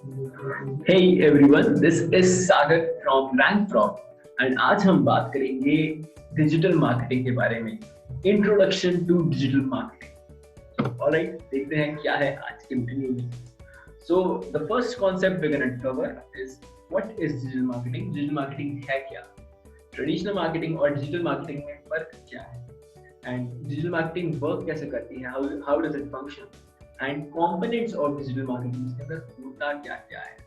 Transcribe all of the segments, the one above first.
Hey everyone, this is Sagar from RankProp and आज हम बात करेंगे डिजिटल मार्केटिंग के बारे में। Introduction to digital marketing. Alright, देखते हैं क्या है आज के वीडियो में। So the first concept we gonna cover is what is digital marketing. Digital marketing है क्या, ट्रेडिशनल मार्केटिंग और डिजिटल मार्केटिंग में फर्क क्या है, एंड डिजिटल मार्केटिंग वर्क कैसे करती है, how does it function, and components of digital marketing के अंदर होता क्या क्या है।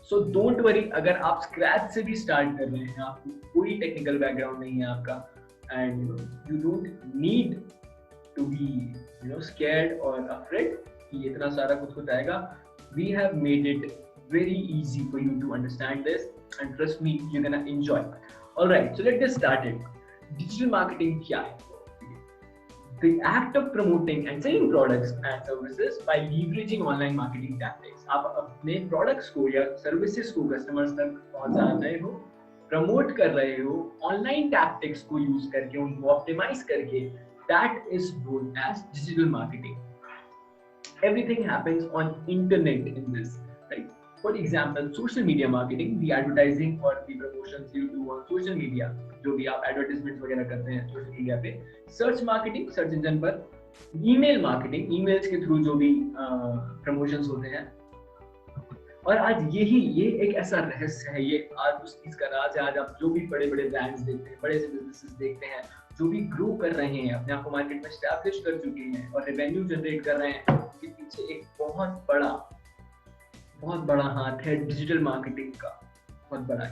सो डोंट वरी, अगर आप स्क्रैच से भी स्टार्ट कर रहे हैं, आपको कोई टेक्निकल बैकग्राउंड नहीं है आपका, and you don't need to be scared और अफ्रेड कि इतना सारा कुछ आएगा। We have made it very easy for you to understand this, and trust me, you're gonna enjoy. All right, so let's get started. Digital marketing क्या है? The act of promoting and selling products and services by leveraging online marketing tactics. आप अपने products को या services को customers तक पहुंचा रहे हो, promote कर रहे हो, online tactics को use करके, उनको optimize करके, that is known as digital marketing. Everything happens on internet in this, right? For example, social media marketing, the advertising or the promotions you do on social media, जो भी आप advertisements वगैरह करते हैं social media पे, search marketing, search engine पर, email marketing, emails के through जो भी promotions होते हैं। और आज ये एक ऐसा रहस्य है, ये आज उस चीज का राज है। आज आप जो भी बड़े बड़े ब्रांड्स देखते हैं, बड़े से बिजनेसेस देखते हैं, जो भी ग्रो कर रहे हैं, अपने आप को मार्केट में एस्टैब्लिश कर चुके हैं और रेवेन्यू जनरेट कर रहे हैं, उनके पीछे एक बहुत बड़ा हाथ है डिजिटल मार्केटिंग का, बहुत बड़ा।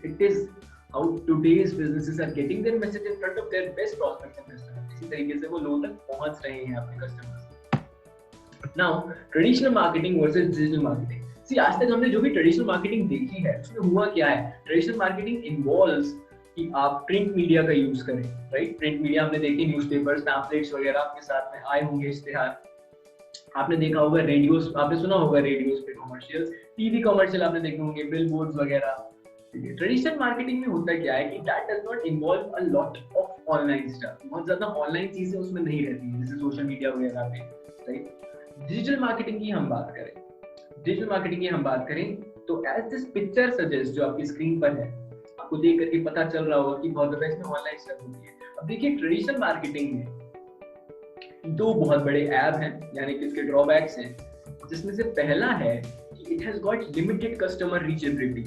It is how today's businesses are getting their message in front of their best prospects and customers. इसी तरीके से वो लोगों तक पहुंच रहे हैं अपने customers. Now traditional marketing versus digital marketing. See, आज तक हमने जो भी ट्रेडिशनल मार्केटिंग देखी है उसमें हुआ क्या है? ट्रेडिशनल मार्केटिंग इन्वॉल्व्स कि आप प्रिंट मीडिया का यूज करें, राइट? प्रिंट मीडिया हमने देखी, न्यूज़पेपर्स, पैम्फलेट्स वगैरह आपके साथ में आए होंगे, इश्तिहार आपने देखा होगा, रेडियोस आपने सुना होगा, रेडियोस पे कमर्शियल्स, टीवी कमर्शियल आपने देखे होंगे, बिलबोर्ड्स वगैरह। ट्रेडिशनल मार्केटिंग में होता क्या है कि that does not involve a lot of online stuff. बहुत ज्यादा ऑनलाइन चीजें उसमें नहीं रहती जैसे सोशल मीडिया वगैरह पे, राइट? डिजिटल मार्केटिंग की हम बात करें तो एज दिस पिक्चर सजेस्ट, जो आपकी स्क्रीन पर है, आपको देख करके पता चल रहा होगा कि बहुत ज्यादा इसमें ऑनलाइन स्टफ होती है। अब देखिए, ट्रेडिशनल मार्केटिंग में दो बहुत बड़े ऐप हैं, यानी कि इसके ड्रॉबैक्स हैं, जिसमें से पहला है कि it has got limited customer reachability.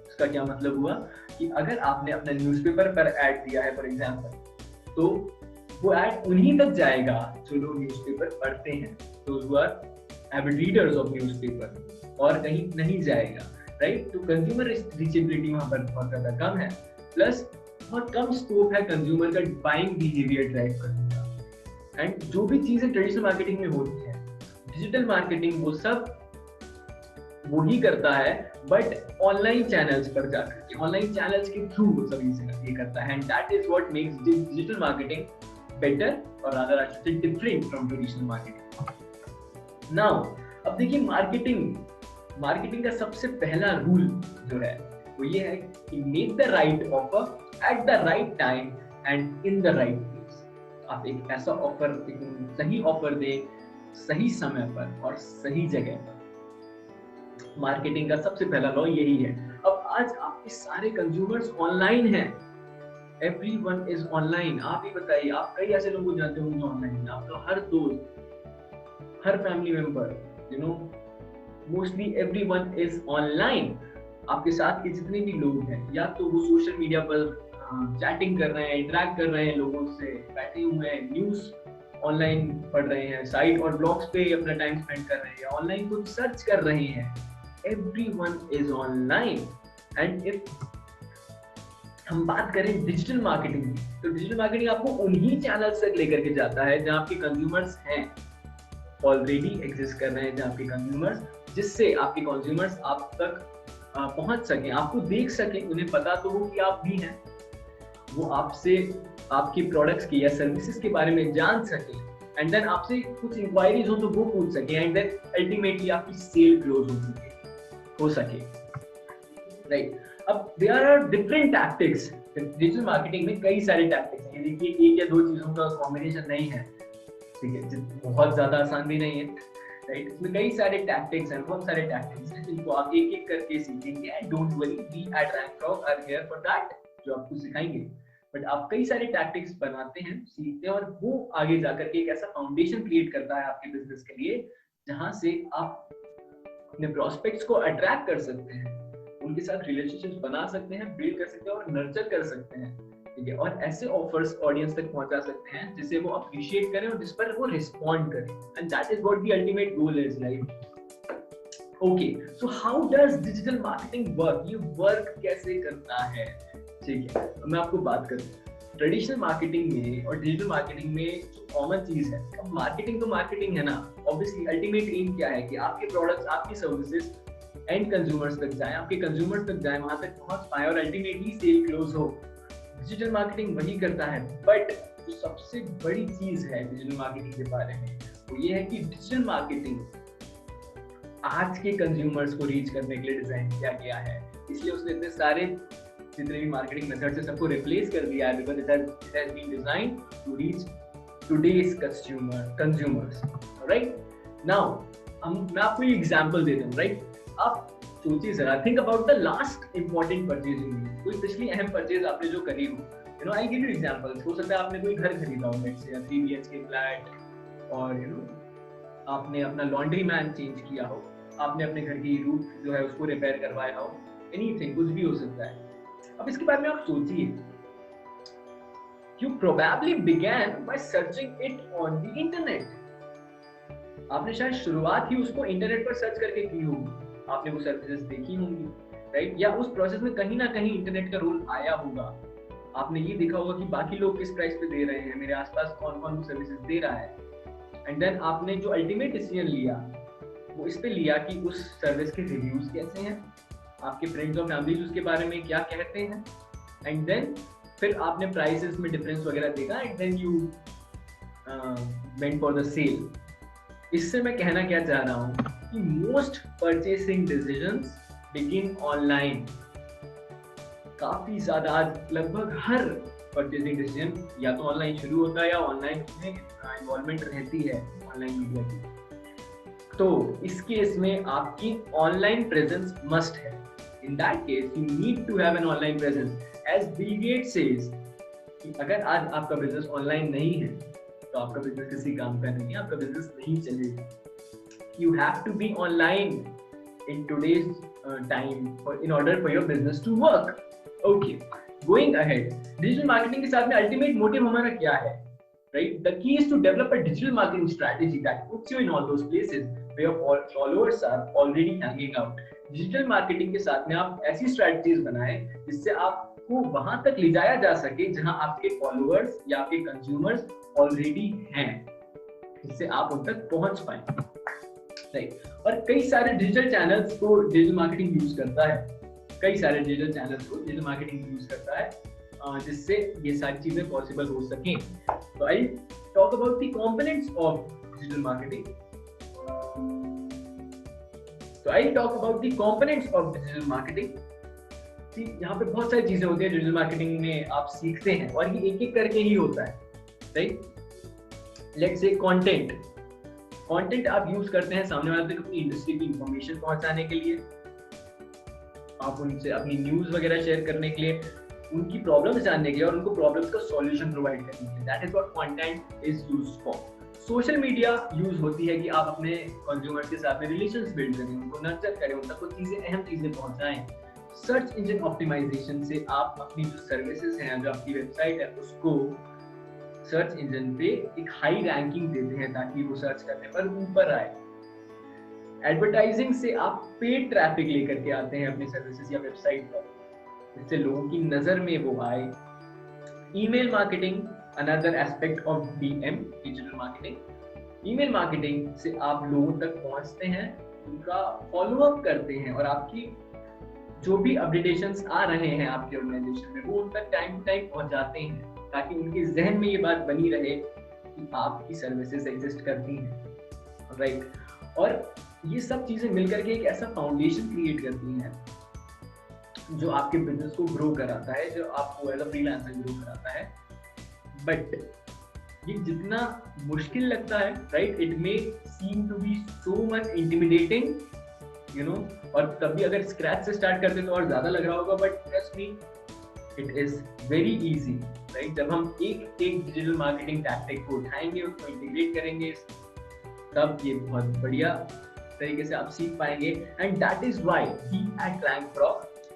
इसका क्या मतलब हुआ कि अगर आपने अपना न्यूज़पेपर पर ऐड दिया है फॉर एग्जांपल, तो वो ऐड उन्हीं तक जाएगा जो लोग न्यूज़पेपर पढ़ते हैं, those who are avid readers of newspaper, और कहीं नहीं जाएगा, राइट? तो कंज्यूमर रीचेबिलिटी वहां पर बहुत ज्यादा कम है, प्लस बहुत कम स्कोप है कंज्यूमर का बाइंग बिहेवियर ड्राइव करने का। एंड जो भी चीजें ट्रेडिशनल मार्केटिंग में होती है, डिजिटल मार्केटिंग वो सब वो ही करता है, बट ऑनलाइन चैनल्स पर जाकर के, ऑनलाइन चैनल्स के थ्रू वो सभी ये करता है, and that is what makes digital marketing better और rather I should say different from traditional marketing. Now अब देखिए, मार्केटिंग का सबसे पहला रूल जो है वो ये है कि make the right offer at the right time and in the right place. आप एक ऐसा ऑफर, एक सही ऑफर दें, सही समय पर और सही जगह पर। मार्केटिंग का सबसे पहला लॉ यही है। अब आज आपके सारे कंज्यूमर्स ऑनलाइन हैं, एवरीवन इज ऑनलाइन। आप ही बताइए, आप कई ऐसे लोगों को जानते होंगे जो ऑनलाइन हैं, आपका हर दोस्त, हर family member, mostly everyone is online. आपके साथ के जितने भी लोग हैं, या तो वो सोशल मीडिया पर चैटिंग कर रहे हैं, इंटरेक्ट कर रहे हैं लोगों से, बैठे हुए हैं, न्यूज़ ऑनलाइन पढ़ रहे हैं, साइट और ब्लॉग्स पे अपना टाइम स्पेंड कर रहे हैं, ऑनलाइन कुछ सर्च कर रहे हैं, everyone is online. And if हम बात करें डिजिटल मार्केटिंग की, तो डिजिटल मार्केटिंग आपको उन्हीं चैनल्स तक लेकर के जाता है जहां आपके कंज्यूमर्स हैं, ऑलरेडी एग्जिस्ट कर रहे हैं जहां आपके कंज्यूमर्स, जिससे आपके कंज्यूमर्स आप तक पहुंच सकें, आपको देख सकें, उन्हें पता तो हो कि आप भी हैं, वो आपसे आपके प्रोडक्ट्स की या सर्विसेज के बारे में जान सके, एंड देन आपसे कुछ इंक्वायरीज हो तो वो पूछ सके, एंड देन अल्टीमेटली आपकी सेल क्लोज हो सके, राइट? अब there are different tactics digital marketing में, कई सारे टैक्टिक्स हैं। देखिए, एक या दो चीजों का कॉम्बिनेशन नहीं है, ठीक है, बहुत ज्यादा आसान भी नहीं है, राइट। इसमें कई सारे टैक्टिक्स हैं, बहुत सारे टैक्टिक्स हैं जिनको आप एक एक करके सीखेंगे and don't worry, we at Rank Rock are here for that, जो आपको सिखाएंगे। बट आप कई सारे टैक्टिक्स बनाते हैं, सीखते हैं, और वो आगे जाकर के एक ऐसा फाउंडेशन क्रिएट करता है आपके बिजनेस के लिए जहां से आप अपने प्रोस्पेक्ट्स को अट्रैक्ट कर सकते हैं, उनके साथ रिलेशनशिप्स बना सकते हैं, बिल्ड कर सकते हैं और नर्चर कर सकते हैं, ठीक है। और ऐसे ऑफर्स ऑडियंस तक पहुंचा सकते हैं जिसे वो अप्रिशिएट करें और जिस पर वो रिस्पॉन्ड करें, and that is what the ultimate goal is, right. Okay, so how does digital marketing work, ये वर्क कैसे करता है, ठीक है। मैं आपको बात करूं ट्रेडिशनल मार्केटिंग में और डिजिटल मार्केटिंग में जो कॉमन चीज है, अब मार्केटिंग तो मार्केटिंग है ना, ऑब्वियसली अल्टीमेट एम क्या है कि आपके प्रोडक्ट्स, आपकी सर्विसेज एंड कंज्यूमर्स तक जाएं, आपके कंज्यूमर्स तक जाएं, वहां तक पहुंच पाए और अल्टीमेटली सेल क्लोज हो। डिजिटल मार्केटिंग वही करता है, बट जो सबसे बड़ी चीज है डिजिटल मार्केटिंग के बारे में वो ये है कि डिजिटल मार्केटिंग आज के कंज्यूमर्स को रीच करने के लिए डिजाइन किया गया है, इसलिए उसने इतने सारे जितने भी मार्केटिंग मेथड से सबको रिप्लेस कर दिया है, because it has been designed to reach today's consumers, right. Now मैं आपको एक एग्जांपल देता हूं, राइट। आप सोचिए जरा, think about the last important purchase in you, कोई पिछली अहम परचेज आपने जो करी हो, you know, I give you examples. हो सकता है आपने कोई घर खरीदा हो, लेट्स से 3 BHK फ्लैट, और यू नो आपने अपना लॉन्ड्री मैन चेंज किया हो, आपने अपने घर की रूफ जो है उसको रिपेयर करवाया हो, एनीथिंग, कुछ भी हो सकता है। अब इसके बारे में आप सोचिए, you probably began by searching it on the internet। आपने शायद शुरुआत ही उसको इंटरनेट पर सर्च करके की होगी, आपने वो सर्विसेज देखी होंगी, राइट। या उस प्रोसेस में कहीं ना कहीं इंटरनेट का रोल आया होगा, आपने ये देखा होगा कि बाकी लोग किस प्राइस पे दे रहे हैं, मेरे आसपास कौन कौन सर्विसेज दे रहा है, एंड देन आपने जो अल्टीमेट डिसीजन लिया वो इस पे लिया कि उस सर्विस के रिव्यूज कैसे हैं, आपके फ्रेंड्स और फैमिली उसके बारे में क्या कहते हैं, एंड देन फिर आपने प्राइसेस में डिफरेंस वगैरह देखा, and then you went for the sale. इससे मैं कहना क्या चाह रहा हूँ कि most purchasing decisions begin online. काफी ज्यादा आज लगभग हर परचेसिंग डिसीजन या तो ऑनलाइन शुरू होता है या ऑनलाइन में इन्वॉल्वमेंट रहती है ऑनलाइन मीडिया की। तो इस केस में आपकी ऑनलाइन प्रेजेंस मस्ट है। In that case, you need to have an online presence. As Bill Gates says, कि अगर आज आपका बिजनेस ऑनलाइन नहीं है तो आपका बिजनेस किसी काम का नहीं है, आपका बिजनेस नहीं चलेगा। You have to be online in today's time in order for your business to work. Okay, going ahead, digital marketing के साथ में ultimate motive हमारा क्या है? Right? The key is to develop a digital marketing strategy that puts you in all those places where your followers are already hanging out. Digital marketing के साथ में आप ऐसी स्ट्रेटजीज बनाएं जिससे आपको वहां तक ले जाया जा सके जहां आपके फॉलोअर्स या आपके कंज्यूमर्स ऑलरेडी हैं, जिससे आप उन तक पहुंच पाएं, राइट। और कई सारे डिजिटल चैनल्स को डिजिटल मार्केटिंग यूज करता है, कई सारे डिजिटल चैनल्स को डिजिटल मार्केटिंग यूज करता है जिससे ये सारी चीजें पॉसिबल हो सकें। तो I talk about the components of digital marketing. So I'll talk about the components of digital marketing. See, यहाँ पे बहुत सारी चीजें होती हैं डिजिटल मार्केटिंग में आप सीखते हैं, और ये एक एक करके ही होता है, राइट। लेट्स से कंटेंट आप यूज करते हैं सामने वाले तक अपनी इंडस्ट्री की इंफॉर्मेशन पहुंचाने के लिए, आप उनसे अपनी न्यूज वगैरह शेयर करने के लिए, उनकी प्रॉब्लम्स जानने के लिए और उनको प्रॉब्लम्स का सॉल्यूशन प्रोवाइड करने के लिए। That is what content is used for. Social media use होती है कि आप अपने कंज्यूमर्स के साथ में रिलेशंस बिल्ड करें, उनको नर्चर करें, उन तक कुछ चीजें, अहम चीजें पहुंचाएं। सर्च इंजन ऑप्टिमाइजेशन से आप अपनी जो सर्विसेज हैं, जो आपकी वेबसाइट है, उसको सर्च इंजन पे एक हाई रैंकिंग देते हैं ताकि वो सर्च करने पर ऊपर आए। एडवर्टाइजिंग से आप पेड ट्रैफिक लेकर के आते हैं अपनी सर्विसेज या वेबसाइट पर, जिससे लोगों की नजर में वो आए। Email marketing, another aspect of DM, digital marketing। Email marketing से आप लोगों तक पहुंचते हैं, उनका फॉलोअप करते हैं और आपकी जो भी अपडेटेशंस आ रहे हैं आपके ऑर्गेनाइजेशन में वो उन तक टाइम टू टाइम पहुंचाते हैं, ताकि उनके जहन में ये बात बनी रहे कि आपकी सर्विसेज एग्जिस्ट करती हैं, राइट। और ये सब चीजें मिलकर के एक ऐसा फाउंडेशन क्रिएट करती हैं जो आपके बिजनेस को ग्रो कराता है, जो आपको एज अ फ्रीलांसर ग्रो कराता है। बट ये जितना मुश्किल लगता है, right, it may seem to be so much intimidating, you know, और तभी अगर स्क्रैच से स्टार्ट करते तो और ज्यादा लग रहा होगा, but trust me it is very easy, right. जब हम एक एक डिजिटल मार्केटिंग टैक्टिक को उठाएंगे, उसको इंटीग्रेट करेंगे, तब ये बहुत बढ़िया तरीके से आप सीख पाएंगे। And that is why we at Rank Pro,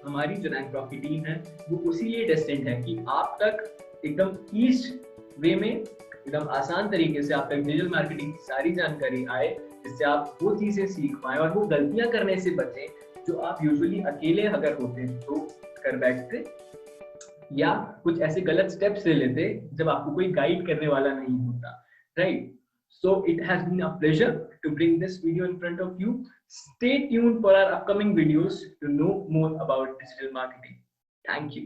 हमारी जो रैंक प्रो की टीम है वो उसीलिए डेस्टिन्ड है कि आप तक एकदम ईस्ट वे में, एकदम आसान तरीके से आप तक डिजिटल मार्केटिंग की सारी जानकारी आए, जिससे आप वो चीजें सीख पाए और वो गलतियां करने से बचें जो आप यूजुअली अकेले अगर होते तो कर बैठते, या कुछ ऐसे गलत स्टेप्स ले लेते जब आपको कोई गाइड करने वाला नहीं होता, right. So it has been a pleasure to bring this video in front of you. Stay tuned for our upcoming videos to know more about digital marketing. Thank you.